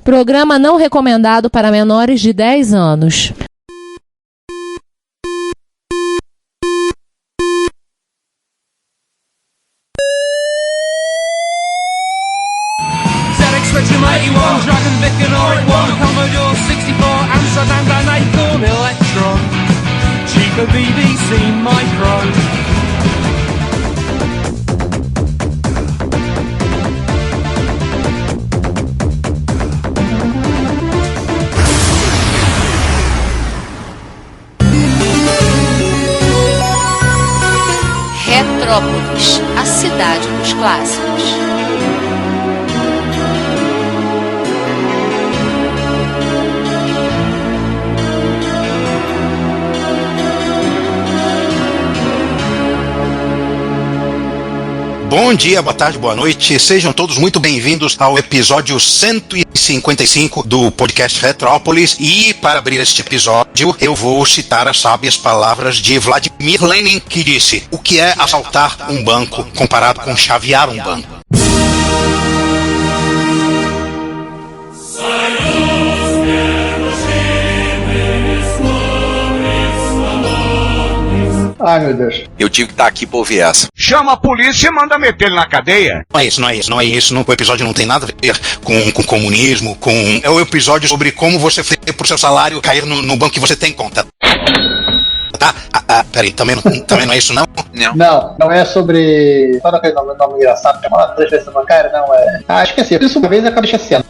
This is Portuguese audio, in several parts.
Programa não recomendado para menores de 10 anos. Dragon Vic and R1, Commodore 64, Amsterdam and Acorn Electron, cheaper BBC Micro. Retrópolis, a cidade dos clássicos. Bom dia, boa tarde, boa noite, sejam todos muito bem-vindos ao episódio 155 do podcast Retrópolis. E para abrir este episódio eu vou citar as sábias palavras de Vladimir Lenin, que disse: o que é assaltar um banco comparado com chavear um banco? Ai, meu Deus. Eu tive que estar aqui pra ouvir essa. Chama a polícia e manda meter ele na cadeia. Não é isso. O episódio não tem nada a ver com comunismo, é o episódio sobre como você fez pro seu salário cair no banco que você tem conta. Tá? Peraí, também não é isso, não? Não é sobre... Qual é aquele nome engraçado? É uma transferência bancária? Não, é... esqueci. Isso uma vez eu acabei esquecendo.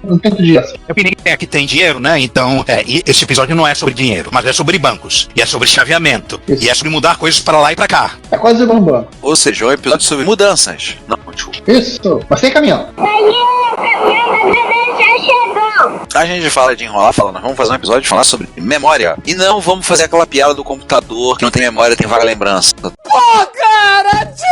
Não tem dia assim. A opinião é que tem dinheiro, né? Então, e esse episódio não é sobre dinheiro, mas é sobre bancos. E é sobre chaveamento. Isso. E é sobre mudar coisas para lá e para cá. É quase igual um banco. Ou seja, é um episódio sobre mudanças. Não, desculpa. Isso, mas sem caminhão. A gente fala de enrolar, nós vamos fazer um episódio de falar sobre memória. E não vamos fazer aquela piada do computador que não tem memória, tem vaga lembrança. Pô, cara, de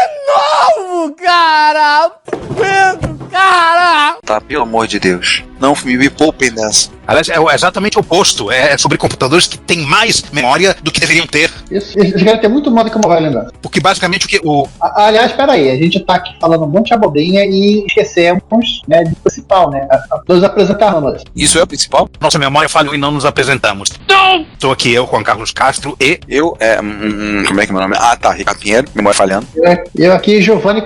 novo, cara! Pedro, cara! Tá, pelo amor de Deus. Não me poupem dessa. Aliás, é exatamente o oposto. É sobre computadores que têm mais memória do que deveriam ter. Isso, eles querem ter muito mais do que uma vaga lembrança. Porque basicamente Aliás, peraí, a gente tá aqui falando um monte de abobrinha e esquecemos, né, do principal, né? Nós apresentamos. Isso é o principal? Nossa memória falhou e não nos apresentamos. Não! Estou aqui eu, Juan Carlos Castro, e... Eu, como é que é meu nome? Ricardo Pinheiro, memória falhando. Eu aqui, Giovanni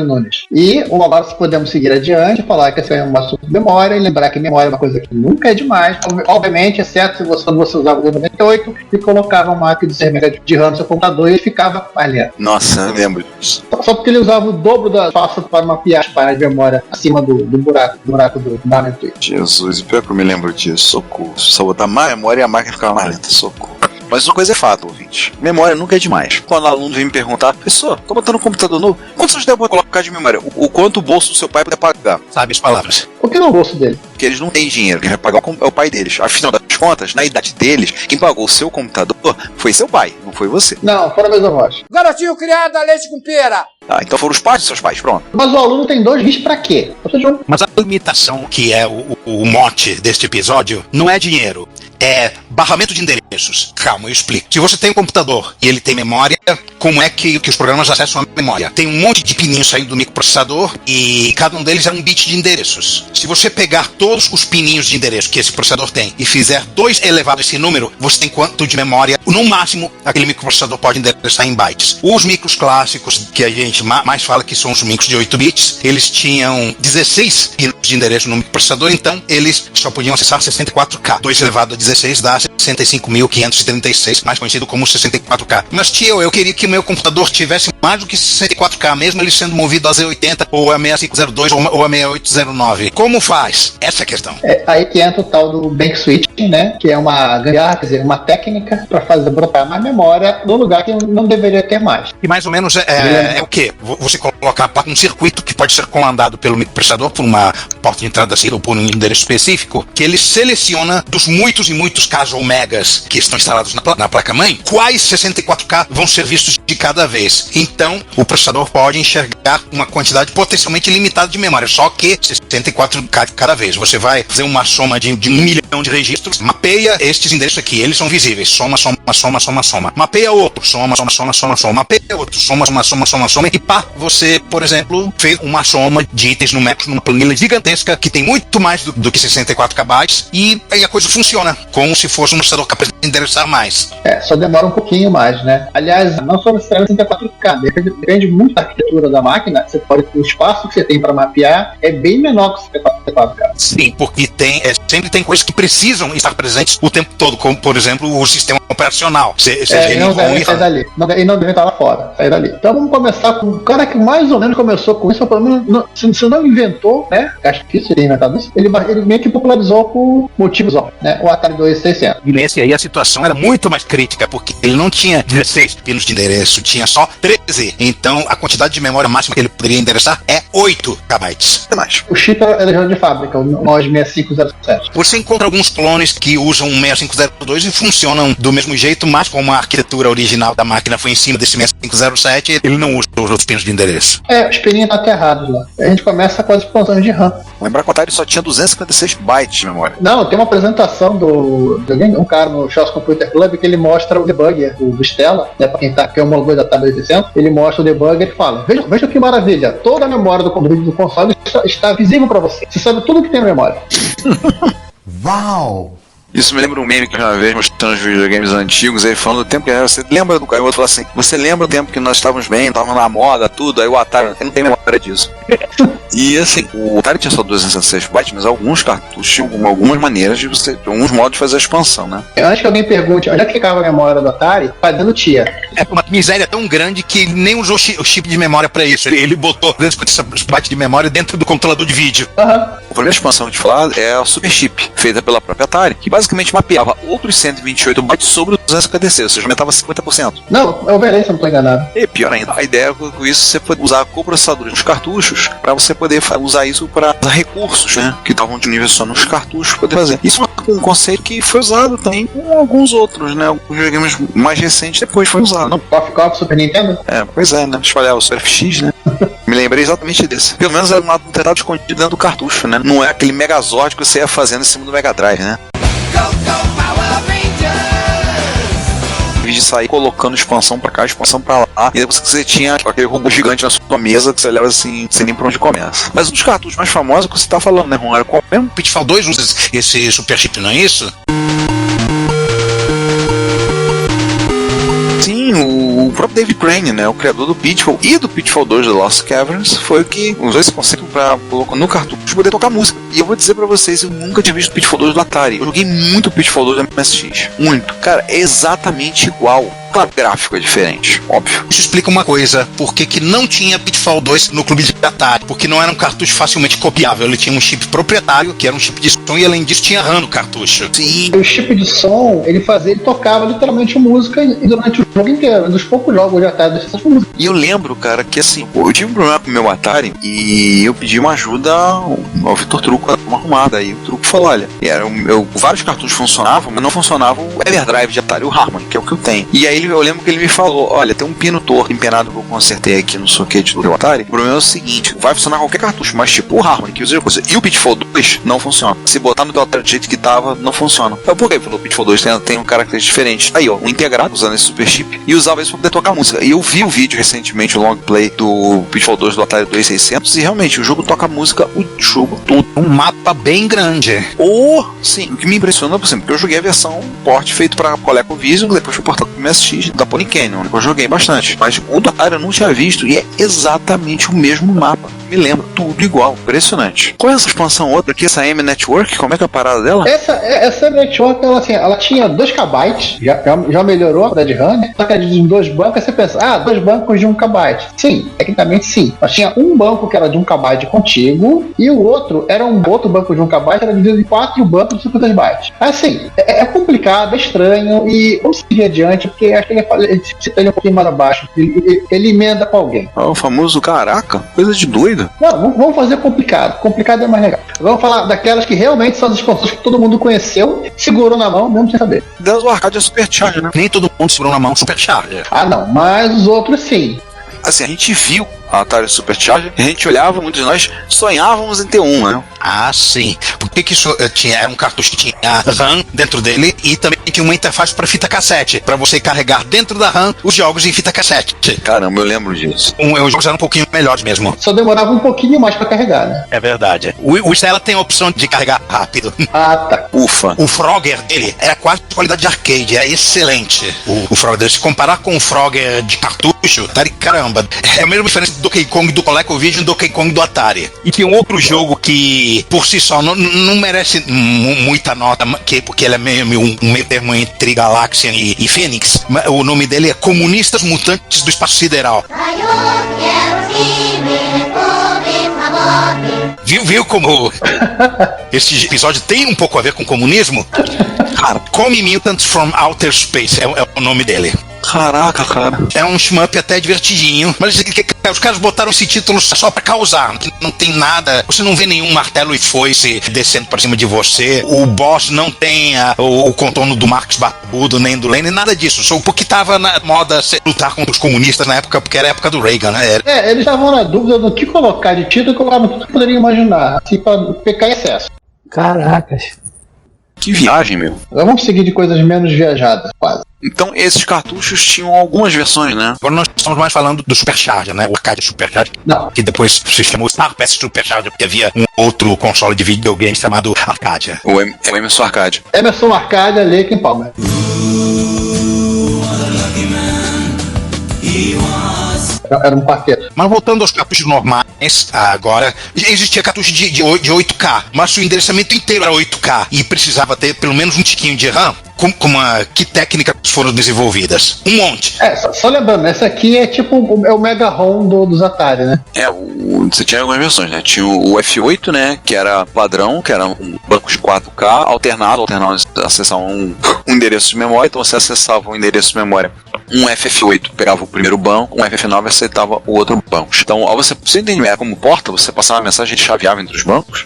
Nunes. E agora, se podemos seguir adiante, falar que esse é um assunto de memória, e lembrar que memória é uma coisa que nunca é demais, obviamente, exceto quando você usava o Windows 98 e colocava uma máquina de serventia de RAM no seu computador e ele ficava falhando. Nossa, eu lembro disso. Só porque ele usava o dobro da espaço para mapear as páginas de memória acima do buraco do Barnett. Jesus, pior que eu me lembro disso, socorro. Só botar mais memória e a máquina ficava mais lenta, socorro. Mas uma coisa é fato, ouvinte. Memória nunca é demais. Quando o aluno vem me perguntar: professor, tô botando um computador novo, quanto você deve colocar de memória? O quanto o bolso do seu pai puder pagar? Sabe as palavras. Por que não o bolso dele? Porque eles não têm dinheiro, quem vai pagar é o pai deles. Afinal das contas, na idade deles, quem pagou o seu computador foi seu pai, não foi você. Não, foram meus avós. Garotinho criado a leite com pera! Então foram os pais dos seus pais, pronto. Mas o aluno tem 2 bits pra quê? Mas a limitação que é o mote deste episódio não é dinheiro, é barramento de endereços. Calma, eu explico. Se você tem um computador e ele tem memória, como é que os programas acessam a memória? Tem um monte de pininhos saindo do microprocessador e cada um deles é um bit de endereços. Se você pegar todos os pininhos de endereço que esse processador tem e fizer 2 elevado a esse número, você tem quanto de memória? No máximo, aquele microprocessador pode endereçar em bytes. Os micros clássicos, que a gente mais fala que são os micros de 8 bits, eles tinham 16 pinos de endereço no microprocessador, então eles só podiam acessar 64K. 2 elevado a 16 dá 65.536, mais conhecido como 64K. Mas tio, eu queria que o meu computador tivesse mais do que 64K, mesmo ele sendo movido a Z80 ou a 6502 ou a 6809. Como faz? Essa é a questão. Aí que entra o tal do bank switching, né? Que é uma gambiarra, quer dizer, uma técnica para fazer brotar mais memória no lugar que não deveria ter mais. E mais ou menos é o quê? Você colocar um circuito que pode ser comandado pelo microprocessador por uma porta de entrada ou por um endereço específico, que ele seleciona dos muitos e muitos Ks ou megas que estão instalados na placa-mãe, quais 64K vão ser vistos de cada vez. Então, o processador pode enxergar uma quantidade potencialmente limitada de memória, só que 64 cada vez. Você vai fazer uma soma de 1 milhão de registros, mapeia estes endereços aqui, eles são visíveis, soma, mapeia outro, soma, mapeia outro, soma, e pá, você, por exemplo, fez uma soma de itens numéricos numa planilha gigantesca que tem muito mais do que 64 KB, e aí a coisa funciona, como se fosse um processador capaz de endereçar mais. Só demora um pouquinho mais, né? Aliás, não só necessariamente 64K, depende muito da arquitetura da máquina. O espaço que você tem para mapear é bem menor que o 64K. Sim, porque sempre tem coisas que precisam estar presentes o tempo todo, como, por exemplo, o sistema operacional. E não devem sair dali. E não devem estar lá fora, sair dali. Então vamos começar com o cara que mais ou menos começou com isso, ou pelo menos, se não inventou, né? Acho difícil ter inventado isso. Ele meio que popularizou por motivos óbvios, né? O Atari 2600. E nesse aí a situação era muito mais crítica, porque ele não tinha 16 pinos de endereço, tinha só 13. Então a quantidade de memória máxima que ele poderia endereçar é 8 KB. O chip era já de fábrica, o MOS 6507. Você encontra alguns clones que usam um 6502 e funcionam do mesmo jeito, mas como a arquitetura original da máquina foi em cima desse 6507, ele não usa os outros pinos de endereço. Os pininhos estão aterrados lá. A gente começa com as expansões de RAM. Lembrar que o Atari só tinha 256 bytes de memória. Não, tem uma apresentação de um cara no Chaos Computer Club que ele mostra o debugger do Stella, né, pra quem que é homologou da Atari 2600, ele mostra o debugger e fala: veja que maravilha, toda a memória do console está visível para você. Você sabe tudo que tem na memória. Uau! Isso me lembra um meme que eu já uma vez mostrando os videogames antigos, aí falando do tempo que você lembra do cara, o outro fala assim: você lembra do tempo que nós estávamos bem, estávamos na moda, tudo, aí o Atari não tem memória disso. E assim, o Atari tinha só 266 bytes, mas alguns cartuchos tinham algumas maneiras de você, alguns modos de fazer a expansão, né? Antes que alguém pergunte onde é que ficava a memória do Atari, fazendo tia. É uma miséria tão grande que ele nem usou o chip de memória pra isso. Ele botou 256 bytes de memória dentro do controlador de vídeo. A primeira expansão que a gente falar é a Super Chip, feita pela própria Atari, que basicamente mapeava outros 128 bytes sobre o 256, ou seja, aumentava 50%. Não, é overlay, se eu não estou enganado. E pior ainda, a ideia com isso você pode usar coprocessadores nos cartuchos para você poder usar isso para usar recursos, né, que estavam de nível só nos cartuchos para poder fazer. Isso é um conceito que foi usado também com alguns outros, né, alguns videogames mais recentes depois foi usado. Não. Coffee Super Nintendo? Pois é, né, espalhar o Super FX, né. Me lembrei exatamente desse. Pelo menos era um tratado escondido dentro do cartucho, né, não é aquele Megazord que você ia fazendo em cima do Mega Drive, né. De sair colocando expansão pra cá, expansão pra lá, e depois que você tinha aquele robô gigante na sua mesa que você leva assim, sem nem pra onde começa. Mas um dos cartuchos mais famosos que você tá falando, né, Ron? Qual mesmo? O Pitfall 2 usa esse Super Chip, não é isso? Sim, o próprio David Crane, né, o criador do Pitfall e do Pitfall 2 The Lost Caverns, foi o que usou esse conceito pra colocar no cartucho pra poder tocar música. E eu vou dizer pra vocês, eu nunca tinha visto o Pitfall 2 do Atari. Eu joguei muito Pitfall 2 do MSX. Muito. Cara, é exatamente igual. Claro, o gráfico é diferente, óbvio. Isso explica uma coisa, por que não tinha Pitfall 2 no clube de Atari? Porque não era um cartucho facilmente copiável, ele tinha um chip proprietário, que era um chip de som, e além disso tinha RAM no cartucho. Sim. O chip de som, ele tocava literalmente música durante o jogo inteiro, um dos poucos jogos de Atari dessas músicas. E eu lembro, cara, que assim, eu tive um problema com o meu Atari e eu pedi uma ajuda ao Vitor Truco, uma arrumada, aí o Truco falou: olha, vários cartuchos funcionavam, mas não funcionava o Everdrive de Atari, o Harmony, que é o que eu tenho. E aí eu lembro que ele me falou: olha, tem um pino torto empenado que eu consertei aqui no soquete do Atari. O problema é o seguinte: vai funcionar qualquer cartucho, mas tipo o Harmony, que usa coisa. E o Pitfall 2 não funciona. Se botar no teu Atari do jeito que tava, não funciona. Então por quê? Ele falou: o Pitfall 2 tem um característica diferente. Aí, ó, um integrado usando esse Super Chip e usava isso pra poder tocar música. E eu vi o vídeo recentemente, o long play do Pitfall 2 do Atari 2600, e realmente o jogo toca música o jogo todo. Um mapa bem grande. Sim, o que me impressionou, por exemplo, porque eu joguei a versão port feito pra ColecoVision, depois foi portado pro MSX da Pony Canyon, eu joguei bastante. Mas o do Atari eu não tinha visto e é exatamente o mesmo mapa. Me lembro, tudo igual, impressionante. Qual é essa expansão outra aqui, essa M-Network? Como é que é a parada dela? Essa Network, ela tinha 2 KB, já melhorou a de RAM, né? Só que de 2 bancos, você pensa, 2 bancos de 1 KB. Sim, tecnicamente sim. Mas tinha um banco que era de 1 KB contigo e o outro era um outro banco de 1 KB que era dividido em 4 bancos de 50 bytes. Assim, é complicado, é estranho e vamos seguir adiante, porque acho que ele cita ele um pouquinho mais abaixo. Ele emenda com alguém. O famoso caraca, coisa de doido. Não, vamos fazer complicado. Complicado é mais legal. Vamos falar daquelas que realmente são as expansões que todo mundo conheceu segurou na mão, mesmo sem saber. Deus, o arcade é Supercharger, né? Nem todo mundo segurou na mão Supercharger. Ah, não, mas os outros sim. Assim, a gente viu a Atari Supercharger, a gente olhava, muitos de nós sonhávamos em ter um, né? Ah, sim. Porque que isso tinha? Era um cartucho que tinha RAM dentro dele e também tinha uma interface para fita cassete, para você carregar dentro da RAM os jogos em fita cassete. Caramba, eu lembro disso. Os jogos eram um pouquinho melhores mesmo. Só demorava um pouquinho mais pra carregar, né? É verdade. O Stella tem a opção de carregar rápido. Ah, tá. Ufa. O Frogger dele era quase de qualidade de arcade, é excelente. O Frogger dele, se comparar com o Frogger de cartucho, tá de caramba. É a mesma diferença do Donkey Kong do ColecoVision e do Donkey Kong do Atari. E tem um outro jogo que, por si só, não merece muita nota, porque ele é meio um meio termo entre Galaxian e Phoenix. O nome dele é Comunistas Mutantes do Espaço Sideral. Viu como esse episódio tem um pouco a ver com comunismo? Cara, Come Mutants from Outer Space é o nome dele. Caraca, cara. É um shmup até divertidinho, mas os caras botaram esse título só pra causar. Não tem nada, você não vê nenhum martelo e foice descendo pra cima de você. O boss não tem o contorno do Marx barbudo, nem do Lenin, nada disso. Só porque tava na moda lutar contra os comunistas na época, porque era a época do Reagan, né? Eles estavam na dúvida do que colocar de título e colocaram tudo que poderiam imaginar, assim, pra pecar excesso. Caracas. Que viagem, meu. Agora vamos seguir de coisas menos viajadas, quase. Então, esses cartuchos tinham algumas versões, né? Agora nós estamos mais falando do Supercharger, né? O arcade Supercharger. Não. Que depois se chamou Starpass Supercharger, porque havia um outro console de videogame chamado Arcadia. O Emerson Arcade. Emerson Arcade, ali, quem palma. Era um quarteto. Mas voltando aos cartuchos normais, agora, existia cartucho de 8K, mas o endereçamento inteiro era 8K e precisava ter pelo menos um tiquinho de RAM. Que técnicas foram desenvolvidas? Um monte. Só lembrando, essa aqui é tipo o Mega ROM dos Atari, né? Você tinha algumas versões, né? Tinha o F8, né? Que era padrão, que era um banco de 4K, alternado acessava um endereço de memória, então você acessava o endereço de memória. Um FF8 pegava o primeiro banco, um FF9 aceitava o outro banco. Então, ao você entender como porta, você passava a mensagem e chaveava entre os bancos?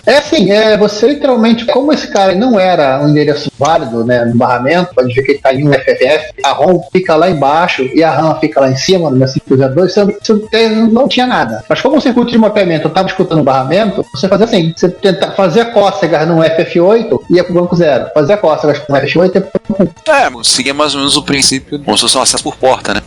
Você literalmente, como esse cara não era um endereço válido, né, no barramento, pode ver que ele está em um FFF, a ROM fica lá embaixo e a RAM fica lá em cima, no 6502, você não tinha nada. Mas como o circuito de mapeamento estava escutando o barramento, você fazia assim, você tenta fazer cócegas no FF8 e ia pro banco 0. Fazia cócegas no FF8 e ia pro banco 1. Seguia mais ou menos o princípio, como se fosse um acesso por porta, né?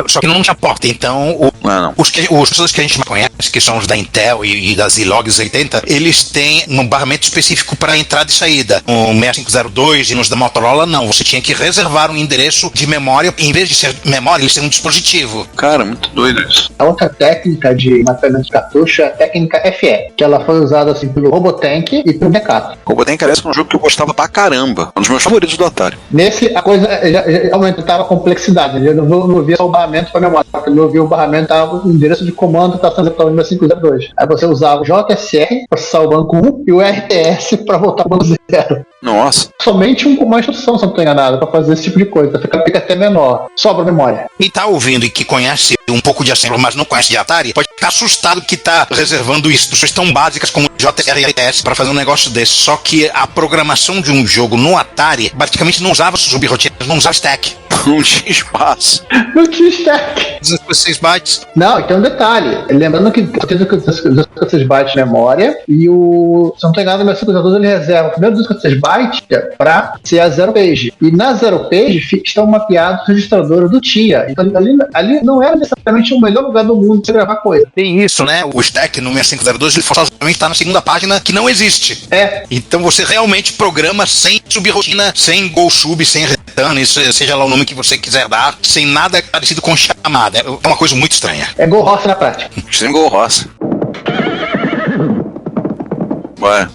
Só que não tinha porta, então os pessoas que a gente conhece, que são os da Intel e das Zilog 80, eles têm um barramento específico para entrada e saída. No 6502 e nos da Motorola, não. Você tinha que reservar um endereço de memória, em vez de ser memória, eles têm um dispositivo. Cara, muito doido isso. A outra técnica de mapeamento de cartucho é a técnica FE, que ela foi usada assim pelo Robotank e pelo Decato. Robotank parece um jogo que eu gostava pra caramba. Um dos meus favoritos do Atari. Nesse, a coisa já aumentava a complexidade. Ele não via só o barramento para memória, porque ele não via o barramento, estava o endereço de comando que está sendo executado no 6502. Aí você usava o JSR para acessar o banco 1 e o RTS para voltar para o banco 0. Nossa. Somente uma instrução, se não estou enganado, para fazer esse tipo de coisa. Fica até menor. Sobra memória. Quem tá ouvindo e que conhece um pouco de assembly, mas não conhece de Atari, pode ficar assustado que tá reservando instruções tão básicas como JSR e RTS para fazer um negócio desse. Só que a programação de um jogo no Atari praticamente não usava subrotinas, não usava stack. Não tinha espaço. Não tinha stack. 16 bytes. Não, e tem um detalhe. Lembrando que tem 16 bytes de memória e se não tem nada, o meu 512 ele reserva o primeiro 16 bytes para ser a zero page. E na zero page estão mapeados os registradores do TIA. Então ali não era necessariamente o melhor lugar do mundo para gravar coisa. Tem isso, né? O stack no 6502 ele forçosamente está na segunda página que não existe. Então você realmente programa sem subrotina, sem go sub, sem return, seja lá o nome que você quiser dar, sem nada parecido com chamada. É uma coisa muito estranha. É Go Roça na prática. Extreme Go Roça.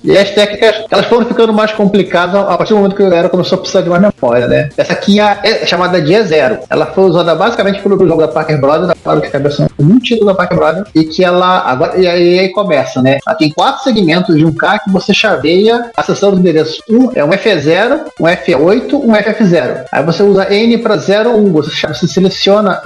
E as técnicas, elas foram ficando mais complicadas a partir do momento que a galera começou a precisar de mais memória, né? Essa aqui é chamada de E0. Ela foi usada basicamente pelo jogo da Parker Brothers, da fábrica de cabeça um título da Parker Brothers, e que ela, agora, e aí começa, né? Ela tem 4 segmentos de 1K que você chaveia acessando os endereços. É um F0, um F8, um FF0. Aí você usa N para 0, 1. Você seleciona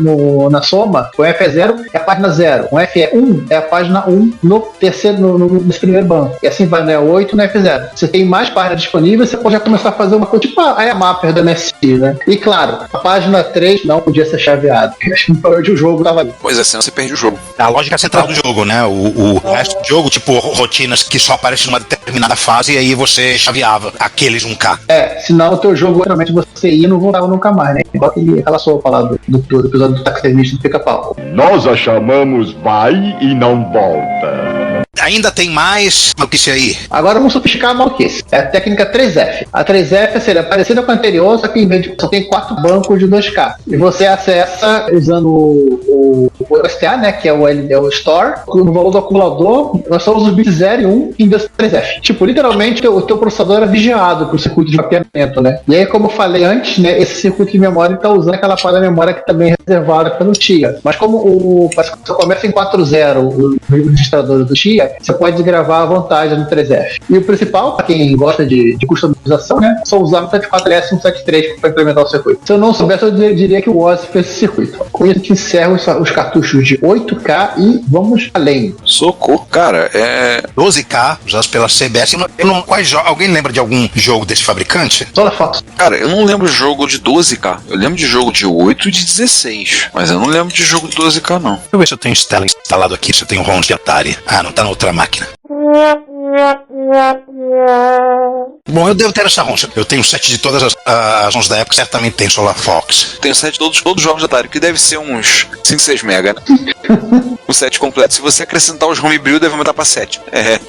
na soma, o F0 é a página 0, o F1 é a página 1 no terceiro, nesse primeiro banco. E assim vai no E8 no F0. Você tem mais páginas disponíveis, você pode já começar a fazer uma coisa tipo a mapper da MSI, né? E claro, a página 3 não podia ser chaveada, porque o jogo tava ali. Pois é, senão você perde o jogo. A lógica central do jogo, né? O resto do jogo, tipo, rotinas que só aparecem numa determinada fase e aí você chaveava aqueles 1K. Senão o teu jogo, realmente, você ia e não voltava nunca mais, né? Igual aquela sopa lá do episódio do taxidermista do Pica-Pau. Nós a chamamos vai e não volta. Ainda tem mais notícia aí. Agora vamos sofisticar a maluquice. É a técnica 3F. A 3F seria parecida com a anterior, só que em vez de só tem 4 bancos de 2K. E você acessa usando o STA, né? Que é o Store. No valor do acumulador, nós só usamos os bits 0 e 1 em 3F. Tipo, literalmente o teu processador é vigiado pro circuito de mapeamento, né? E aí, como eu falei antes, né? Esse circuito de memória está usando aquela parte da memória que também é reservada pelo TIA. Mas como você começa em 4.0 o registrador do TIA, você pode desgravar à vontade no 3F. E o principal, para quem gosta de customização, né? Só usar no 74S e no 73 para implementar o circuito. Se eu não soubesse, eu diria que o Oz fez esse circuito. Com isso, a gente encerra os cartuchos de 8K e vamos além. Socorro, cara, 12K, usados pela CBS. Alguém lembra de algum jogo desse fabricante? Solar Fox. Cara, eu não lembro de jogo de 12K. Eu lembro de jogo de 8 e de 16. Mas eu não lembro de jogo de 12K, não. Deixa eu ver se eu tenho Stella instalado aqui, se eu tenho ROMs de Atari. Não tá na outra máquina. Bom, eu devo ter essa ROM. Eu tenho 7 de todas as ROMs da época, certamente tem Solar Fox. Tenho 7 de todos os jogos de Atari, que deve ser uns 5, 6 mega, né? O 7 completo. Se você acrescentar os homebrew, deve aumentar pra 7.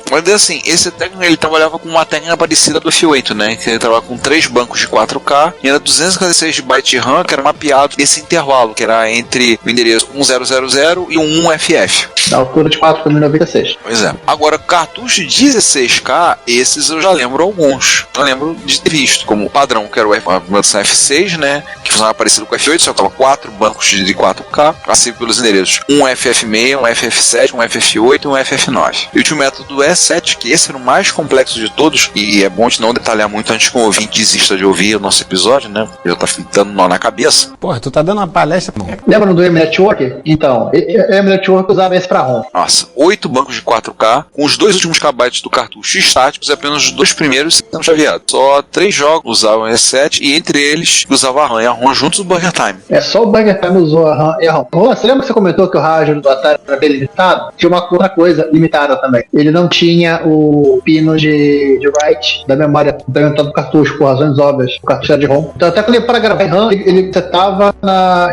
Mas assim, esse técnico, ele trabalhava com uma técnica parecida do F8, né? Que ele trabalhava com 3 bancos de 4K e era 256 de byte de RAM, que era mapeado nesse intervalo, que era entre o endereço 1000 e o 1FF. Da altura de 4.096. Pois é. Agora, cartucho 16K, esses eu já lembro alguns. Eu lembro de ter visto, como o padrão, que era o F6, né? Que funcionava parecido com o F8, só que tava 4 bancos de 4K, assim pelos endereços 1 FF6, um FF7, um FF8 e um FF9. E o último método E7, que esse era o mais complexo de todos, e é bom de não detalhar muito antes que o ouvinte desista de ouvir o nosso episódio, né? Ele tá dando nó na cabeça. Porra, tu tá dando uma palestra, mano. Lembra do M-Network? Então, o M-Network usava esse pra ROM. Nossa, 8 bancos de 4K, com os 2 últimos kbytes do cartucho estáticos e apenas os 2 primeiros sendo chaveados. Só 3 jogos usavam E7 e entre eles usava a RAM e a ROM juntos do Burger Time. Só o Burger Time usou a RAM e a ROM. Você lembra que você comentou que o rádio do Atari era bem limitado? Tinha uma outra coisa limitada também. Ele não tinha o pino de write da memória implementada do cartucho, por razões óbvias. O cartucho era de ROM. Então, até que ele, para gravar em RAM, ele setava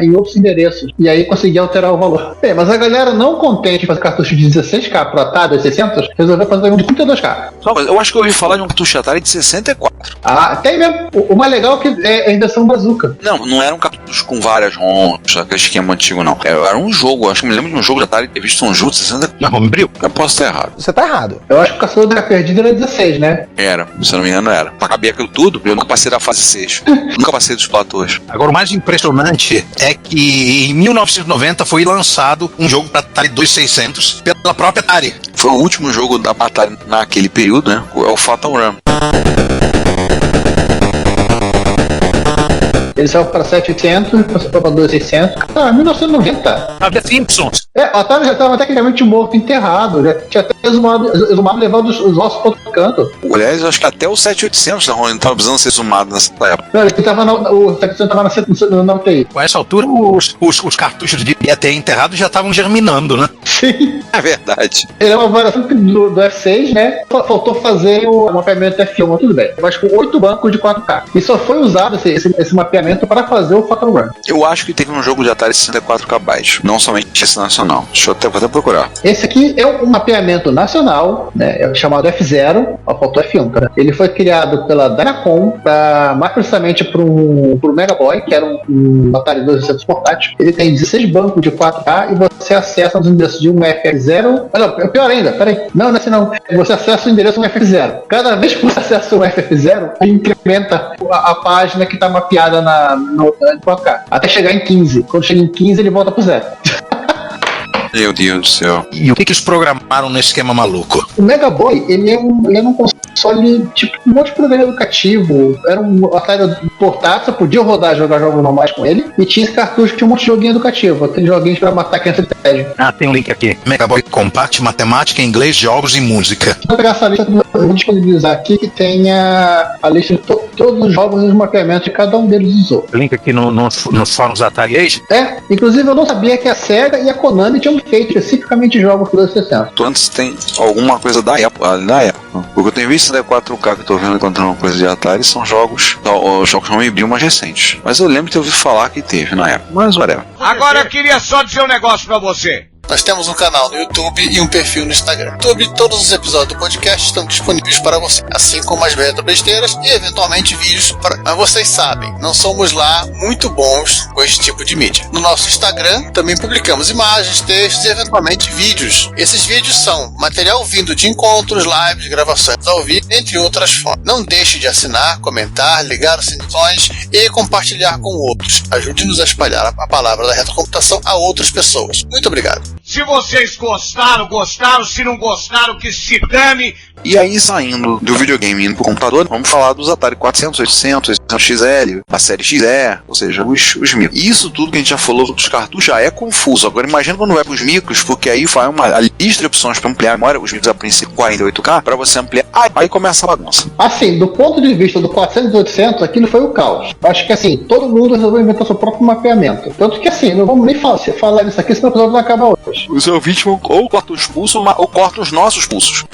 em outros endereços. E aí conseguia alterar o valor. Bem, mas a galera não contente em fazer cartucho de 16K pro Atari 2600, resolveu fazer um de 32K. Só, mas eu acho que eu ouvi falar de um cartucho Atari de 64. Tem mesmo. O mais legal é que é a inversão bazooka. Não era um cartucho com várias ROMs, aquele esquema antigo, não. Era um jogo, acho que me lembro de um jogo de Atari ter visto um jogo de 64. Mas homebrew? Eu posso estar errado. Você tá errado. Eu acho que o Caçador da Perdida era 16, né? Era, se eu não me engano era. Pra caber aquilo tudo, eu nunca passei da fase 6. Nunca passei dos platôs. Agora, o mais impressionante é que em 1990 foi lançado um jogo para Atari 2600 pela própria Atari. Foi o último jogo da Atari naquele período, né? É o Fatal Run. Ele saiu para 700, passou para 2600. 1990. Havia Simpsons. O Atari já estava tecnicamente morto, enterrado. Já tinha até exumado levando os ossos para outro canto. Aliás, eu acho que até o 7800 da ROM estava precisando ser exumado nessa época. Não, ele tava o 700 estava na UTI. Com essa altura, os cartuchos de ET enterrados já estavam germinando, né? Sim. É verdade. Ele é uma variação do F6, né? Faltou fazer o mapeamento F1, mas tudo bem. Mas com 8 bancos de 4K. E só foi usado esse mapeamento para fazer o Fatal Run. Eu acho que teve um jogo de Atari 64 KB, não somente esse nacional. Deixa eu vou até procurar. Esse aqui é um mapeamento nacional, né? É chamado F0, faltou F1, cara. Ele foi criado pela Dynacom, mais precisamente para o Mega Boy, que era um Atari 2600 portátil. Ele tem 16 bancos de 4K e você acessa os endereços de um FF0. Não, é pior ainda, peraí. Não é assim não. Você acessa o endereço de um FF0. Cada vez que você acessa um FF0, ele incrementa a página que está mapeada no 4K. Até chegar em 15. Quando chega em 15, ele volta pro 0. Meu Deus do céu. E o que eles programaram nesse esquema maluco? O Mega Boy, ele não consegue só li, tipo, um monte de programa educativo. Era um Atari portátil, você podia rodar, jogar jogos normais com ele. E tinha esse cartucho que tinha um monte de joguinho educativo. Aqueles joguinhos pra matar criança de tédio. Ah, tem um link aqui. Megaboy Compact, matemática, inglês, jogos e música. Vou pegar essa lista, eu vou disponibilizar aqui que tenha a lista de todos os jogos e os mapeamentos que cada um deles usou. Link aqui nos fóruns da Atari Age. Inclusive eu não sabia que a SEGA e a Konami tinham feito especificamente jogos para os 60. Antes tem alguma coisa da época, Porque eu tenho visto da 4K que eu tô vendo encontrando uma coisa de Atari, são jogos homebrew mais recentes. Mas eu lembro de ter ouvido falar que teve na época. Mas whatever. Agora eu queria só dizer um negócio pra você. Nós temos um canal no YouTube e um perfil no Instagram. No YouTube, todos os episódios do podcast estão disponíveis para você, assim como as besteiras e eventualmente vídeos. Mas vocês sabem, não somos lá muito bons com esse tipo de mídia. No nosso Instagram também publicamos imagens, textos e eventualmente vídeos. Esses vídeos são material vindo de encontros, lives, gravações ao vivo, entre outras fontes. Não deixe de assinar, comentar, ligar os sininhos e compartilhar com outros. Ajude-nos a espalhar a palavra da retrocomputação a outras pessoas. Muito obrigado. Se vocês gostaram, se não gostaram, que se dane. E aí, saindo do videogame indo pro computador, vamos falar dos Atari 400, 800, 800 XL, a série XE, ou seja, os micros. E isso tudo que a gente já falou dos cartuchos já é confuso. Agora imagina quando vai pros micros, porque aí vai a lista de opções para ampliar a memória, os micros a princípio 48K, para você ampliar, aí começa a bagunça. Assim, do ponto de vista do 400 e 800, aquilo foi o caos. Acho que assim, todo mundo resolveu inventar seu próprio mapeamento. Tanto que assim, não vamos nem falar disso aqui, senão o episódio vai acabar hoje. Os ouvintes vão ou cortam os pulsos ou cortam os nossos pulsos.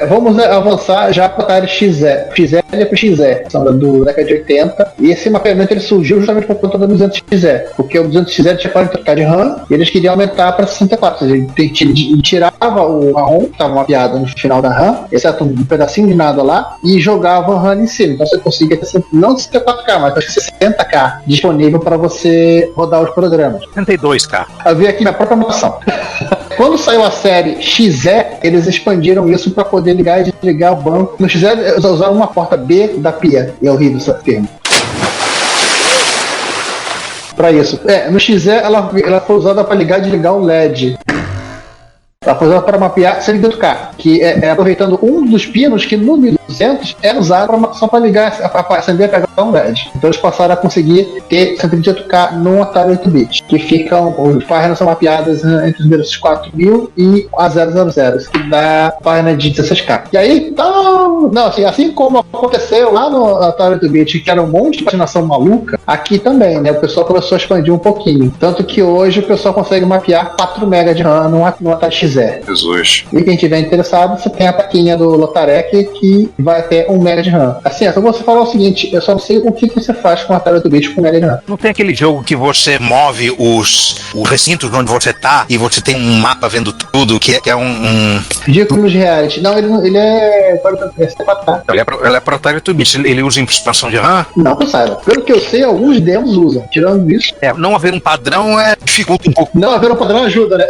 Vamos avançar já para a Atari XE e para o XE, são do década de 80, e esse mapeamento ele surgiu justamente por conta do 200XE, porque o 200XE tinha 40K de RAM e eles queriam aumentar para 64, ou seja, ele tirava o ROM, que estava mapeado no final da RAM, exceto um pedacinho de nada lá, e jogava o RAM em cima, então você conseguia ter não 64K, mas acho que 60K disponível para você rodar os programas. 62K. Eu vi aqui na própria noção. Quando saiu a série XE, eles expandiram isso para poder ligar e desligar o banco. No XE, eles usaram uma porta B da pia. E é horrível essa termo. Para isso. No XE, ela foi usada para ligar e desligar o LED. Ela foi usada para mapear 128K, que é aproveitando um dos pinos que no 1200 era usado só para ligar, para acender e pegar um LED. Então eles passaram a conseguir ter 128K no Atari 8-bit, que ficam, as páginas são mapeadas entre os primeiros 4000 e a 000, que dá a página de 16K. E aí, assim como aconteceu lá no Atari 8-bit, que era um monte de paginação maluca, aqui também, né? O pessoal começou a expandir um pouquinho. Tanto que hoje o pessoal consegue mapear 4 MB de RAM no Atari XE. Jesus. E quem tiver interessado, você tem a plaquinha do Lotarec que vai até 1 MB de RAM. Assim, eu só vou falar o seguinte, eu só não sei o que você faz com a Atari 8-bit com 1 MB de RAM. Não tem aquele jogo que você move os recintos onde você tá e você tem um mapa vendo tudo, que é um... Ridículos reality. Não, ele é... Ele é para Atari 8-bit. Ele usa expansão de RAM? Não, que eu saiba. Pelo que eu sei, alguns demos usam. Tirando isso... Não haver um padrão dificulta um pouco. Não haver um padrão ajuda, né?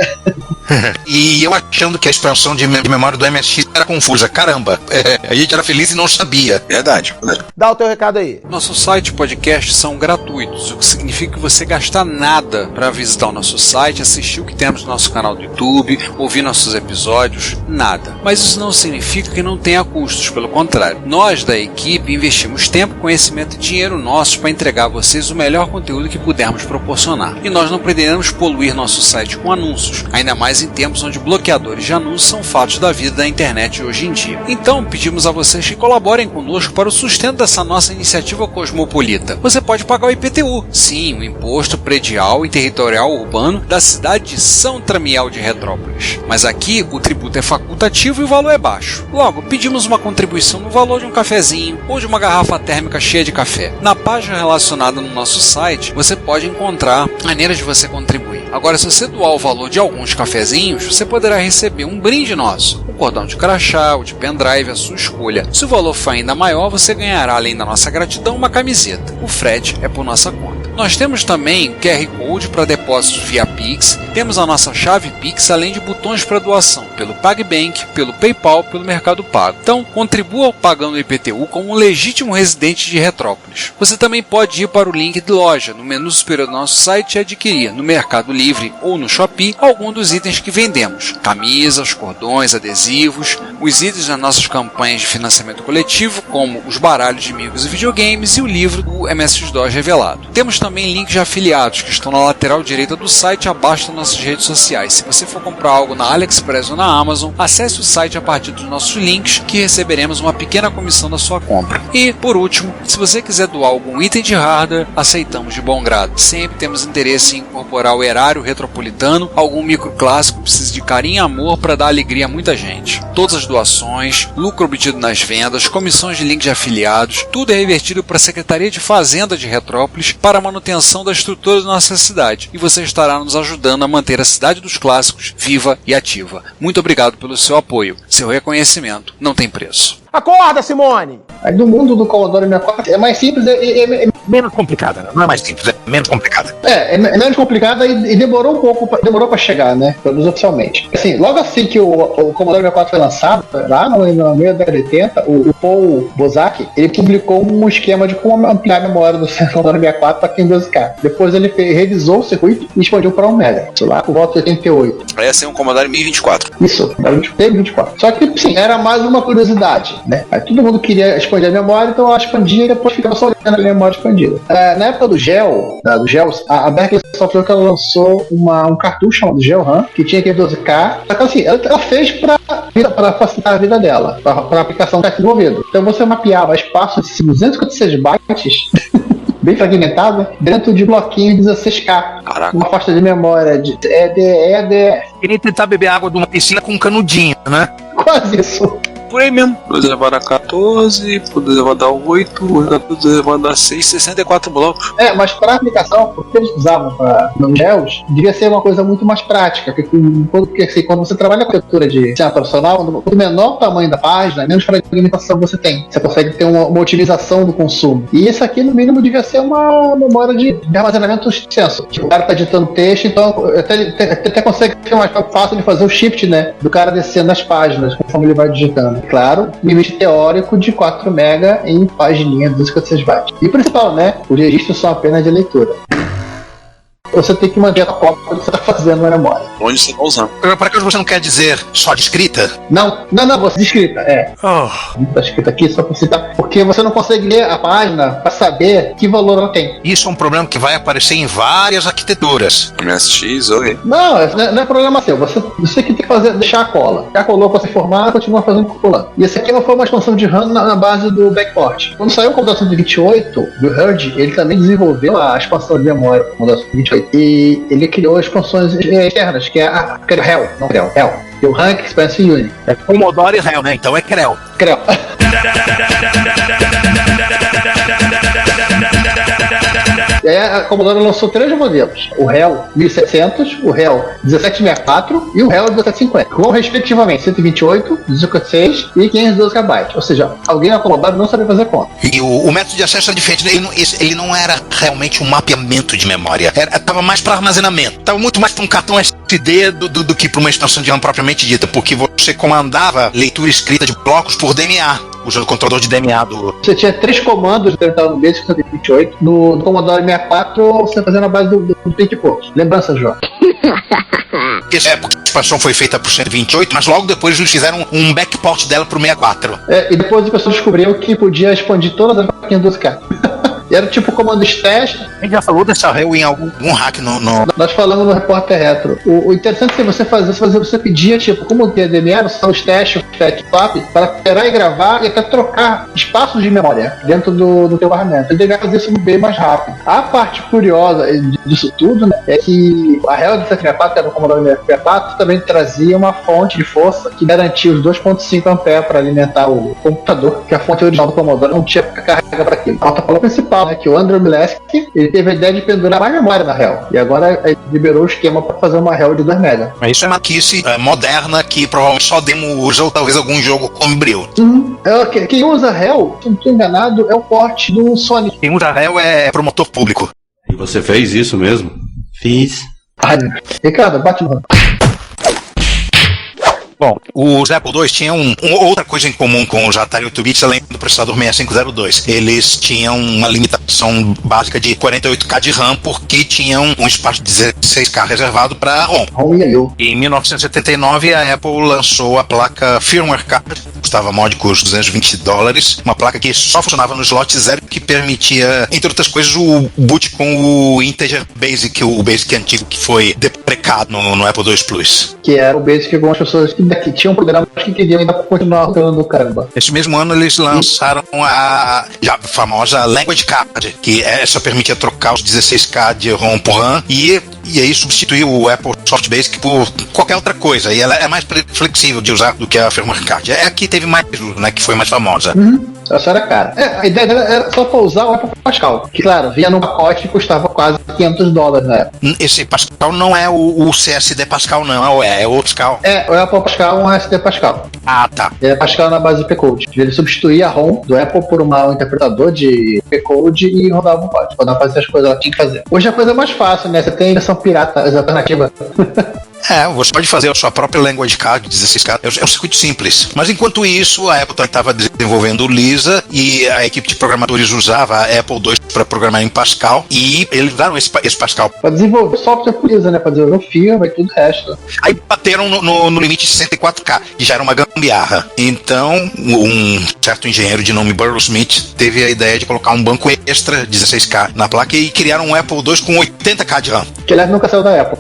E eu achando que a expansão de memória do MSX era confusa. Caramba, a gente era feliz e não sabia. Verdade. Dá o teu recado aí. Nosso site e podcast são gratuitos, o que significa que você gasta nada para visitar o nosso site, assistir o que temos no nosso canal do YouTube, ouvir nossos episódios, nada. Mas isso não significa que não tenha custos, pelo contrário. Nós da equipe investimos tempo, conhecimento e dinheiro nossos para entregar a vocês o melhor conteúdo que pudermos proporcionar. E nós não pretendemos poluir nosso site com anúncios, ainda mais em tempos onde bloqueadores de anúncios são fatos da vida da internet hoje em dia. Então, pedimos a vocês que colaborem conosco para o sustento dessa nossa iniciativa cosmopolita. Você pode pagar o IPTU, sim, o Imposto Predial e Territorial Urbano da cidade de São Tramiel de Retrópolis. Mas aqui, o tributo é facultativo e o valor é baixo. Logo, pedimos uma contribuição no valor de um cafezinho ou de uma garrafa térmica cheia de café. Na página relacionada no nosso site, você pode encontrar maneiras de você contribuir. Agora, se você doar o valor de alguns cafezinhos, você poderá receber um brinde nosso, um cordão de crachá ou de pendrive, a sua escolha. Se o valor for ainda maior, você ganhará, além da nossa gratidão, uma camiseta. O frete é por nossa conta. Nós temos também QR Code para depósitos via Pix, temos a nossa chave Pix, além de botões para doação pelo PagBank, pelo PayPal, pelo Mercado Pago. Então, contribua pagando o IPTU como um legítimo residente de Retrópolis. Você também pode ir para o link de loja no menu superior do nosso site e adquirir no Mercado Livre ou no Shopee algum dos itens que vendemos: camisas, cordões, adesivos, os itens das nossas campanhas de financiamento coletivo, como os baralhos de amigos e videogames e o livro do MS-DOS revelado. Temos também links de afiliados que estão na lateral direita do site, abaixo das nossas redes sociais. Se você for comprar algo na AliExpress ou na Amazon, acesse o site a partir dos nossos links, que receberemos uma pequena comissão da sua compra. E, por último, se você quiser doar algum item de hardware, aceitamos de bom grado. Sempre temos interesse em incorporar o erário retropolitano, algum microclássico que precisa de carinho e amor para dar alegria a muita gente. Todas as doações, lucro obtido nas vendas, comissões de links de afiliados, tudo é revertido para a Secretaria de Fazenda de Retrópolis para a manutenção da estrutura da nossa cidade, e você estará nos ajudando a manter a Cidade dos Clássicos viva e ativa. Muito obrigado pelo seu apoio. Seu reconhecimento não tem preço. Acorda, Simone! Aí no mundo do Commodore 64 é mais simples, Menos complicada, né? Não é mais simples, é menos complicada. é menos complicada e demorou um pouco, demorou pra chegar, né? Pelo menos oficialmente. Assim, logo assim que o Commodore 64 foi lançado, lá no meio da década de 80, o Paul Bozak, ele publicou um esquema de como ampliar a memória do Commodore 64 para 512K. Depois ele revisou o circuito e expandiu para 1 MB. Sei lá, por volta de 88. Aí ia ser um Commodore 1024. Isso, teve 24. Só que, sim, era mais uma curiosidade, né? Aí todo mundo queria expandir a memória, então ela expandia e depois ficava só olhando a memória expandida. Na época do GEL, a Berkeley Software que ela lançou um cartucho chamado GEL RAM, que tinha 512K. Só que assim, ela fez para facilitar a vida dela, para a aplicação que está desenvolvida. Então você mapeava espaço de 256 bytes, bem fragmentado, dentro de bloquinho de 16K. Caraca. Uma pasta de memória de EDF. Queria tentar beber água de uma piscina com um canudinho, né? Quase isso. Por aí mesmo. 2 elevado a 14, por 2 elevado a 8, 2 elevado a 6, 64 blocos. Mas para a aplicação, o que eles usavam no GELs, devia ser uma coisa muito mais prática, porque assim, quando você trabalha com arquitetura de sistema profissional, quanto menor o tamanho da página, menos fragmentação você tem. Você consegue ter uma otimização do consumo. E isso aqui, no mínimo, devia ser uma memória de armazenamento extenso. Tipo, o cara está digitando texto, então até consegue ser mais fácil de fazer o shift, né, do cara descendo as páginas, conforme ele vai digitando. Claro, limite teórico de 4 MB em pagininha de 256 bytes. E o principal, né? Os registros são apenas de leitura. Você tem que manter a cópia que você está fazendo na memória. Onde você está usando? Para que você não quer dizer só de escrita? Não, você de escrita, Está escrito aqui só para citar, porque você não consegue ler a página para saber que valor ela tem. Isso é um problema que vai aparecer em várias arquiteturas. MSX, ok. Não é problema seu. Você que tem que deixar a cola. Já colou para se formar, continua fazendo colando. E esse aqui não foi uma expansão de RAM na base do backport. Quando saiu o Commodore 128 do Hurd, ele também desenvolveu a expansão de memória do Commodore 128. E ele criou expansões externas, que é a Creu, não Creu, Hell. E o Rank Expansion Unit. É Commodore e Hell, né? Então é Creu. E aí a Commodore lançou 3 modelos: o Hell 1700, o Hell 1764 e o Hell 1750, com respectivamente 128, 256 e 512 KB. Ou seja, alguém na Commodore não sabia fazer conta. E o método de acesso era diferente. Ele não era realmente um mapeamento de memória. Estava mais para armazenamento. Estava muito mais para um cartão SD do que para uma extensão de RAM propriamente dita, porque você comandava leitura e escrita de blocos por DMA, usando o controlador de DMA do... Você tinha 3 comandos no Basic 128. No Commodore 64, você fazia na base do 20 e poucos. Lembrança, João? Porque a expansão foi feita para o 128, mas logo depois eles fizeram um backport dela para o 64. E depois as pessoas descobriram que podia expandir todas as máquinas 12K. E era tipo comando stash. A gente já falou dessa rel em algum hack no... Nós falamos no Repórter Retro. O interessante é que você pedia, tipo, como o DMA, o stash, o backstop, para esperar e gravar e até trocar espaços de memória dentro do teu barramento. Ele devia fazer isso bem mais rápido. A parte curiosa disso tudo, né, é que a rel de 64, que era o Commodore 64, também trazia uma fonte de força que garantia os 2.5 A para alimentar o computador, que a fonte original do Commodore não tinha carga para aquilo. A falta principal, né, que o Andrew Mileski, ele teve a ideia de pendurar mais memória na rel. E agora ele liberou o esquema para fazer uma rel de 2 MB. Isso é maquice moderna que provavelmente só demo usa ou talvez algum jogo Homebrew. Quem usa rel, se não estou enganado, é o port do Sonic. Quem usa rel é promotor público. E você fez isso mesmo? Fiz. Ricardo, bate no... Bom, os Apple II tinham outra coisa em comum com os Atari 8-bits, além do processador 6502. Eles tinham uma limitação básica de 48K de RAM, porque tinham um espaço de 16K reservado para ROM. Em 1979, a Apple lançou a placa Firmware Card, custava módicos $220, uma placa que só funcionava no slot 0, que permitia, entre outras coisas, o boot com o Integer Basic, o Basic antigo que foi deprecado no Apple II Plus. Que era o Basic que algumas pessoas que tinham programas que queriam ainda continuar rodando, caramba. Nesse mesmo ano eles lançaram a já famosa Language Card, que essa permitia trocar os 16K de ROM por RAM e aí substituiu o Apple Soft Basic por qualquer outra coisa, e ela é mais flexível de usar do que a Firmware Card. É a que teve mais uso, né, que foi mais famosa. Essa era cara. A ideia dela era só pra usar o Apple Pascal, que claro, vinha num pacote que custava quase $500, né? Esse Pascal não é o CSD Pascal, não, é o Pascal. O Apple Pascal é um SD Pascal. Ah, tá. Ele é Pascal na base de P-Code. Ele substituía a ROM do Apple por um interpretador de P-Code e rodava um código. Quando ela fazia as coisas, ela tinha que fazer. Hoje a coisa é mais fácil, né? Você tem a versão pirata, as alternativas. Você pode fazer a sua própria Language Card 16K, é um circuito simples. Mas enquanto isso, a Apple estava desenvolvendo o Lisa e a equipe de programadores usava a Apple II para programar em Pascal, e eles usaram esse Pascal para desenvolver software por Lisa, né? Para desenvolver o firmware e tudo o resto. Aí bateram no limite de 64K, que já era uma gambiarra. Então, um certo engenheiro de nome Burrow Smith teve a ideia de colocar um banco extra 16K na placa e criaram um Apple II com 80K de RAM. Que aliás nunca saiu da Apple.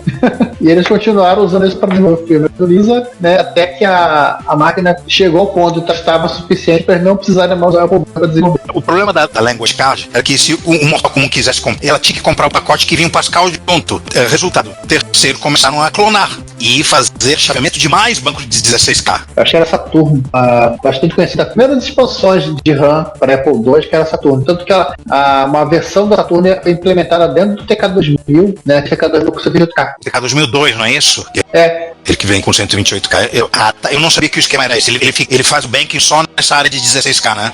E eles continuaram usando isso para desenvolver o firmware do Lisa, né, até que a máquina chegou ao ponto de estava suficiente para não precisar mais usar o Apple para desenvolver. O problema da Language Card era que se um mortal comum quisesse comprar, ela tinha que comprar o pacote que vinha um Pascal junto. Resultado, terceiro, começaram a clonar e fazer chaveamento de mais bancos de 16K. Eu acho que era Saturn, bastante conhecida. A primeira das expansões de RAM para Apple II que era Saturn. Tanto que uma versão da Saturn foi implementada dentro do TK2000, né? TK2000 com 128K. TK2002, não é isso? Ele que vem com 128K. Eu não sabia que o esquema era esse. Ele faz o banking só nessa área de 16K, né?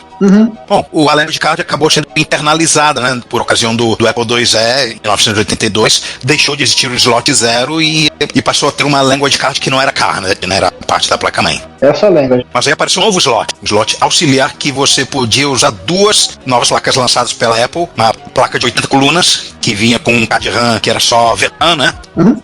Bom, o Language Card acabou sendo internalizada, né? Por ocasião do Apple IIe, em 1982. Deixou de existir o slot 0 e passou a ter uma Language Card que não era car, né? Não era parte da placa-mãe. Essa Language. Mas aí apareceu um novo slot. Um slot auxiliar que você podia usar duas novas placas lançadas pela Apple. Uma placa de 80 colunas, que vinha com um K de RAM que era só VRAM, né?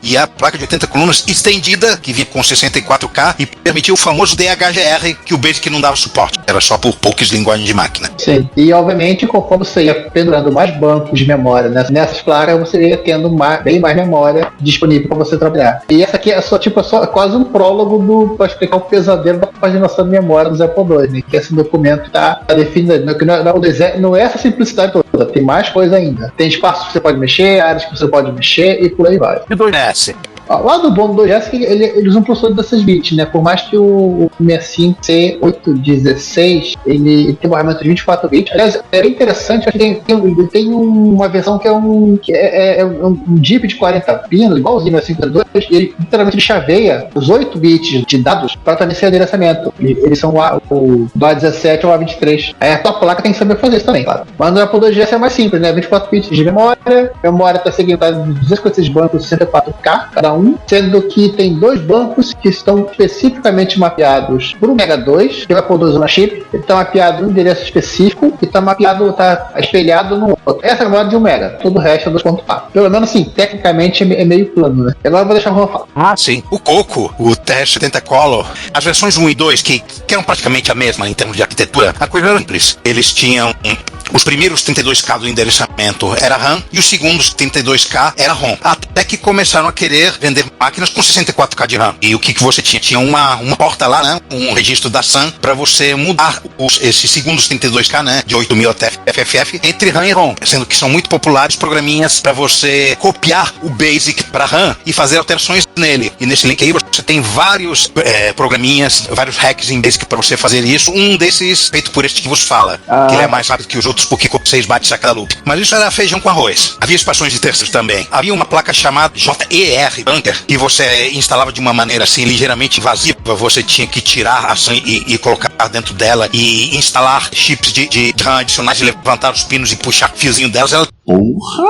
E a placa de 80 colunas estendida, que vinha com 64K e permitia o famoso DHGR, que o Basic não dava suporte. Era só por poucas linguagens de máquina. Sim. E obviamente, conforme você ia pendurando mais bancos de memória nessas placas, você ia tendo bem mais memória disponível para você trabalhar. E essa aqui é só quase um prólogo para explicar o pesadelo da paginação de memória dos Apple II, né? Que esse documento está definido. Não é essa simplicidade toda, tem mais coisa ainda. Tem espaço que você pode mexer, áreas que você pode mexer e por aí vai. E 2S? Lá do bom do 2S, eles usam um processador dessas bits, né? Por mais que o 65C816 ele tem um armamento de 24 bits. Aliás, é interessante, ele tem uma versão que é um DIP de 40 pinos, igualzinho ao 502, e ele literalmente chaveia os 8 bits de dados para estabelecer adereçamento. Eles são o do A17 ou A23. Aí a tua placa tem que saber fazer isso também, claro. Mas no Apple IIs é mais simples, né? 24 bits de memória está seguindo 256 bancos, 64K cada um, sendo que tem dois bancos que estão especificamente mapeados para o Mega 2, que vai produzir uma chip. Ele está mapeado no endereço específico e está espelhado no outro. Essa é a memória de 1 Mega, todo o resto é 2.4. Pelo menos assim, tecnicamente é meio plano, né? Agora eu vou deixar o Juan falar. Ah, sim. O Coco, o TR-70 Color, as versões 1 e 2, que eram praticamente a mesma em termos de arquitetura, a coisa era simples. Eles tinham os primeiros 32K do endereçamento era RAM e os segundos 32K era ROM. Até que começaram a querer vender máquinas com 64K de RAM. E o que você tinha? Tinha uma porta lá, né? Um registro da SAN para você mudar esses segundos 32K, né? De 8000 até FFF entre RAM e ROM. Sendo que são muito populares programinhas para você copiar o BASIC para RAM e fazer alterações nele. E nesse link aí você tem vários programinhas, vários hacks em BASIC para você fazer isso. Um desses feito por este que vos fala. Que ele é mais rápido que os outros porque com 6 bytes a cada loop. Mas isso era feijão com arroz. Havia expansões de terceiros também. Havia uma placa chamada JER Bunker que você instalava de uma maneira assim ligeiramente invasiva. Você tinha que tirar a SAN e colocar dentro dela e instalar chips de RAM adicionais e levantar os pinos e puxar o fiozinho delas. Porra!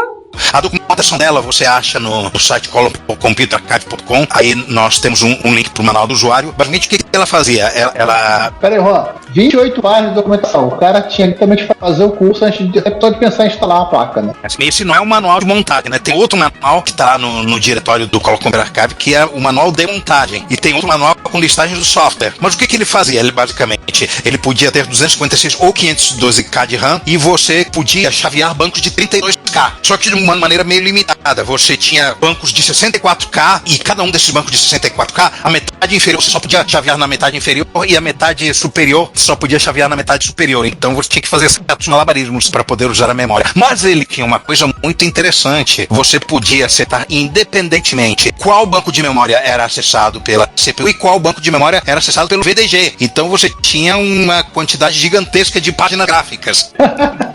A documentação dela você acha no site computerarchive.com. Aí nós temos um link pro manual do usuário. Basicamente, o que ela fazia? Ela... Pera aí, Juan. 28 páginas de documentação. O cara tinha que também fazer o curso antes de pensar em instalar a placa, né? Esse não é um manual de montagem, né? Tem outro manual que tá no diretório do Computer Archive, que é o manual de montagem. E tem outro manual com listagens do software. Mas o que ele fazia? Ele basicamente, ele podia ter 256 ou 512K de RAM e você podia chavear bancos de 32K. Só que de uma maneira meio limitada. Você tinha bancos de 64K e cada um desses bancos de 64K, a metade inferior você só podia chavear na metade inferior e a metade superior só podia chavear na metade superior. Então você tinha que fazer certos malabarismos para poder usar a memória. Mas ele tinha uma coisa muito interessante. Você podia setar independentemente qual banco de memória era acessado pela CPU e qual banco de memória era acessado pelo VDG. Então você tinha uma quantidade gigantesca de páginas gráficas.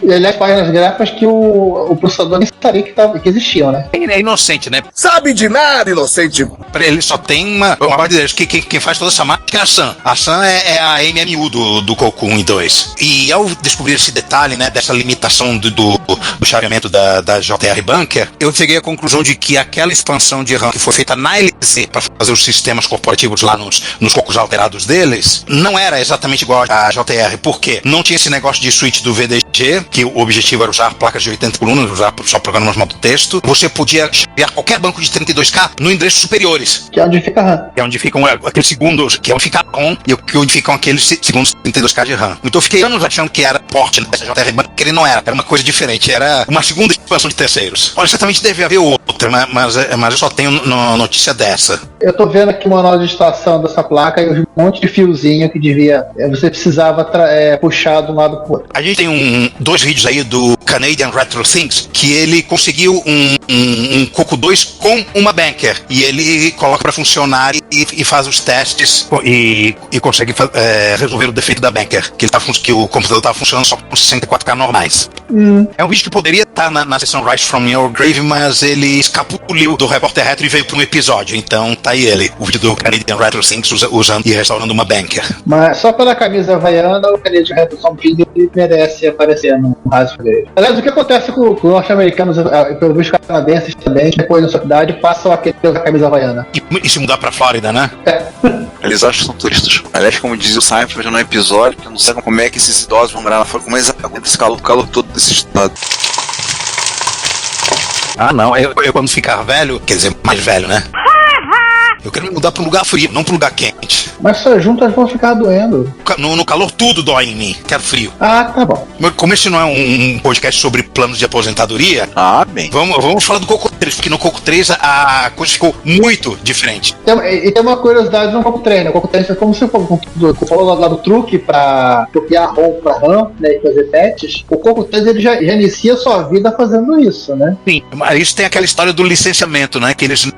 E aliás, páginas gráficas que o processador nem sabia que existiam, né? É inocente, né? Sabe de nada, inocente. Ele só tem uma parte deles. Quem faz toda essa máquina é a Sun. A Sun é a MMU do Coco 1 e 2. E ao descobrir esse detalhe, né, dessa limitação do chaveamento da JR Bunker, eu cheguei à conclusão de que aquela expansão de RAM que foi feita na LC para fazer os sistemas corporativos lá nos cocos alterados deles, não era exatamente igual à JR. Por quê? Não tinha esse negócio de switch do VDG, que o objetivo era usar placas de 80 colunas, usar só programas modo texto. Você podia chavear qualquer banco de 32K no endereços superiores. Que é onde fica a RAM. Que é onde ficam aqueles segundos, que é onde fica a ROM e onde ficam aqueles segundos 32K de RAM. Então eu fiquei anos achando que era porte dessa JR Bunker, que ele não era uma coisa diferente, era uma segunda expansão de terceiros. Olha, certamente deve haver outra, mas eu só tenho notícia dessa. Eu tô vendo aqui o manual de instalação dessa placa e um monte de fiozinho que você precisava puxar de um lado pro outro. A gente tem dois vídeos aí do Canadian Retro Things, que ele conseguiu um Coco 2 com uma Banker, e ele coloca para funcionar e faz os testes e consegue resolver o defeito da Banker, que o computador estava funcionando só com 64K normais. É um vídeo que poderia estar na seção Rise From Your Grave, mas ele escapuliu do Repórter Retro e veio para um episódio, então tá aí ele, o vídeo do Canadian Retro Things usando e restaurando uma Banker. Mas só pela camisa havaiana, o Canadian Retro Things ele merece aparecer no Rise From Your Grave. Aliás, o que acontece com os norte-americanos, pelo visto canadenses também, depois da sua cidade, passam a querer usar a camisa havaiana. E se mudar pra Flórida, né? Eles acham que são turistas. Aliás, como dizia o Seinfeld no episódio, que eu não sei como é que esses idosos vão morar na Flórida, como eles aguentam esse calor todo desse estado. Ah, não, eu quando ficar velho, quer dizer, mais velho, né? Eu quero me mudar para um lugar frio, não para um lugar quente. Mas suas juntas vão ficar doendo. No calor tudo dói em mim. Quero frio. Ah, tá bom. Como esse não é um podcast sobre planos de aposentadoria, bem. Vamos falar do Coco 3, porque no Coco 3 a coisa ficou muito diferente. E tem uma curiosidade no Coco 3, né? O Coco 3 é como se falou lá do truque pra copiar ROM pra RAM, né, e fazer patches. O Coco 3 ele já inicia sua vida fazendo isso, né? Sim, mas isso tem aquela história do licenciamento, né? Que eles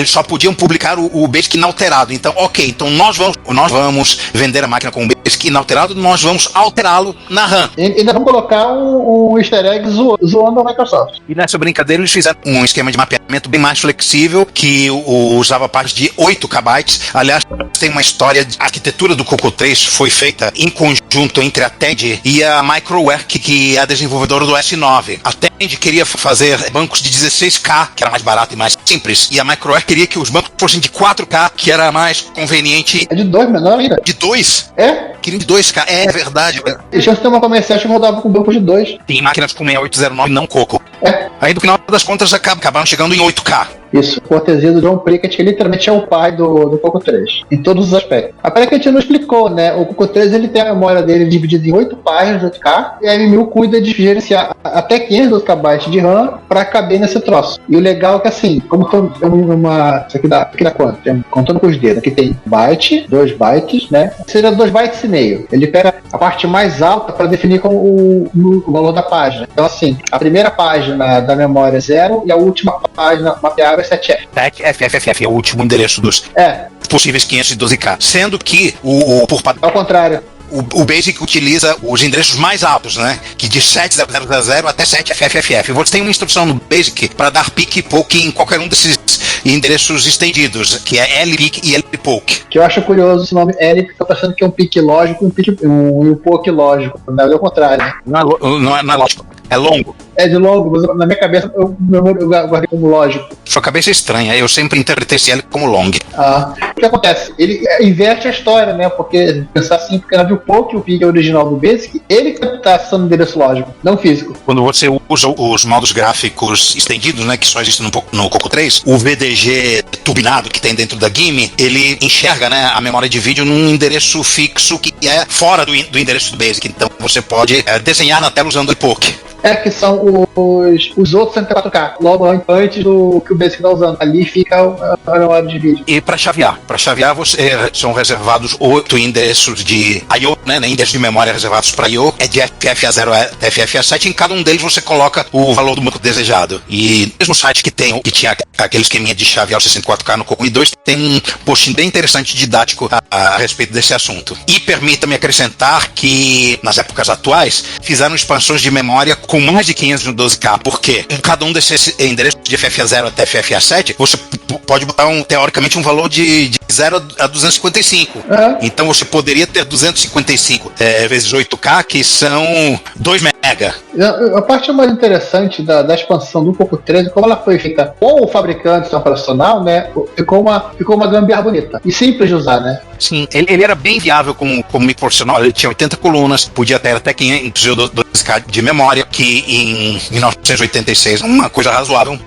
só podiam publicar o Basic inalterado. Então, ok, então nós vamos vender a máquina com o Basic inalterado, nós vamos alterá-lo na RAM. E ainda vamos colocar um easter egg zoando a Microsoft. E nessa brincadeira eles fizeram um esquema de mapeamento bem mais flexível, que usava parte de 8 KB. Aliás, tem uma história de arquitetura do Coco 3 foi feita em conjunto entre a TED e a Microwerk, que é a desenvolvedora do S9. A TED queria fazer bancos de 16K, que era mais barato e mais simples, e a Microwerk queria que os bancos fossem de 4K, que era mais conveniente. É de 2, menor ainda? De 2? É? Queria de 2K, é verdade. Deixa eu ter uma comercial que rodava com bancos de 2. Tem máquinas com 6809, não Coco. Aí no final das contas acabaram chegando em 8K. Isso, cortesia do John Prickett, que literalmente é o pai do Coco 3, em todos os aspectos. A Prickett não explicou, né? O Coco 3 ele tem a memória dele dividida em 8 páginas de 8K, e a MMU cuida de gerenciar até 512 KB de RAM para caber nesse troço. E o legal é que assim, como isso aqui dá quanto? Contando com os dedos, aqui tem byte, 2 bytes, né? Seria 2 bytes e meio. Ele pega a parte mais alta para definir como o valor da página. Então assim, a primeira página da memória é 0 e a última página mapeável é 7F. 7FFF é o último endereço dos possíveis 512K. Sendo que por padrão. Ao contrário. O Basic utiliza os endereços mais altos, né? Que de 7000 até 7FFF. Você tem uma instrução no Basic para dar pick e poke em qualquer um desses endereços estendidos, que é LPIC e LPPOK. Que eu acho curioso esse nome L, porque eu tô pensando que é um pick lógico e um poke lógico. Não é o contrário, né? Não é lógico. É longo. É de longo, mas na minha cabeça eu guardei como lógico. Sua cabeça é estranha, eu sempre interpretei ele como long. O que acontece? Ele inverte a história, né? Porque pensar assim, porque ela viu pouco o vídeo original do Basic, ele que tá sendo um endereço lógico, não físico. Quando você usa os modos gráficos estendidos, né, que só existem no Coco 3, o VDG turbinado que tem dentro da GIME, ele enxerga, né, a memória de vídeo num endereço fixo que é fora do endereço do Basic. Então você pode desenhar na tela usando o epoch. Que são os outros 64K, logo antes do que o Basic está usando. Ali fica a memória de vídeo. E para chavear são reservados 8 endereços de I/O, né, endereços de memória reservados para I/O, é de FFA0 a FFA7. Em cada um deles você coloca o valor do banco desejado. E mesmo site que tinha aquele esqueminha de chavear o 64K no Coco 2, tem um post bem interessante didático a respeito desse assunto. E permita-me acrescentar que nas épocas atuais fizeram expansões de memória com mais de 512K, porque em cada um desses endereços de FFA0 até FFA7, você pode botar teoricamente um valor de 0 a 255. Então você poderia ter 255 vezes 8K, que são 2 mega. A parte mais interessante da expansão do Coco 13, como ela foi feita com o fabricante operacional, né, ficou uma gambiarra bonita e simples de usar, né? Sim, ele era bem viável como microprofissional. Ele tinha 80 colunas, podia ter até 512K de memória, que em 1986 é uma coisa razoável.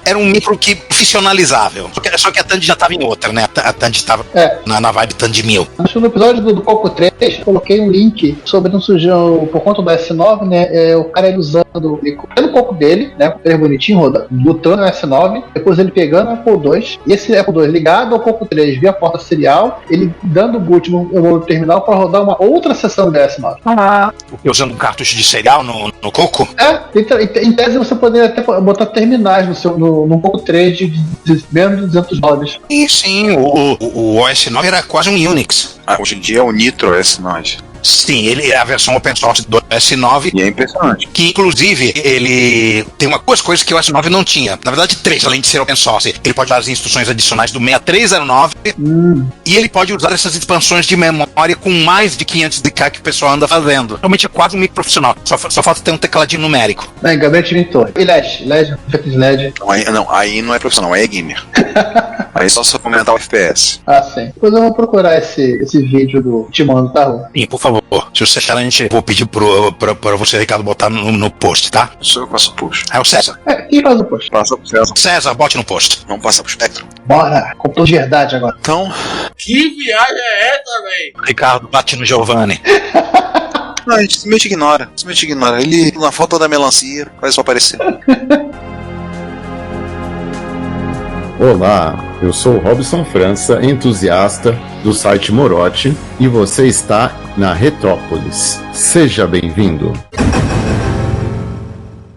Era um micro que profissionalizável. Só que a Tandy já estava em outra, né? A Tandy estava na vibe Tandy 1000. Acho que no episódio do Coco 3, eu coloquei um link sobre não surgiu por conta do S9, né? O cara ele usando o Coco dele, né? Com ele bonitinho, lutando no S9, depois ele pegando o Apple II, e esse Apple II ligado ao Coco 3 via porta serial, ele dando boot no terminal para rodar uma outra seção do S9. Usando um cartucho de serial no Coco? Em tese você poderia até botar terminais no Coco 3 de menos de 200 dólares. E sim, o OS9 era quase um Unix. Hoje em dia é o Nitro S9. Sim, ele é a versão open source do S9. E é impressionante. Que, inclusive, ele tem duas coisas que o S9 não tinha. Na verdade, 3, além de ser open source. Ele pode usar as instruções adicionais do 6309 e ele pode usar essas expansões de memória com mais de 500K que o pessoal anda fazendo. Realmente é quase um microprofissional. Só falta ter um tecladinho numérico. Gabinete monitor. E LED. Aí não é profissional, aí é gamer. Aí só comentar o FPS. Sim. Depois eu vou procurar esse vídeo do Timão do Tarro. Sim, por favor. Se você achar, vou pedir pra você, Ricardo, botar no post, tá? Sou eu que faço o post. É o César. Quem faz o post? Passa pro César. César, bote no post. Vamos passar pro Spectrum. Bora! Computador de verdade agora. Então... Que viagem é essa, velho? Ricardo, bate no Giovanni. Não, a gente simplesmente ignora. Ele, na falta da melancia, faz só aparecer. Olá, eu sou Robson França, entusiasta do site Morote, e você está na Retrópolis. Seja bem-vindo.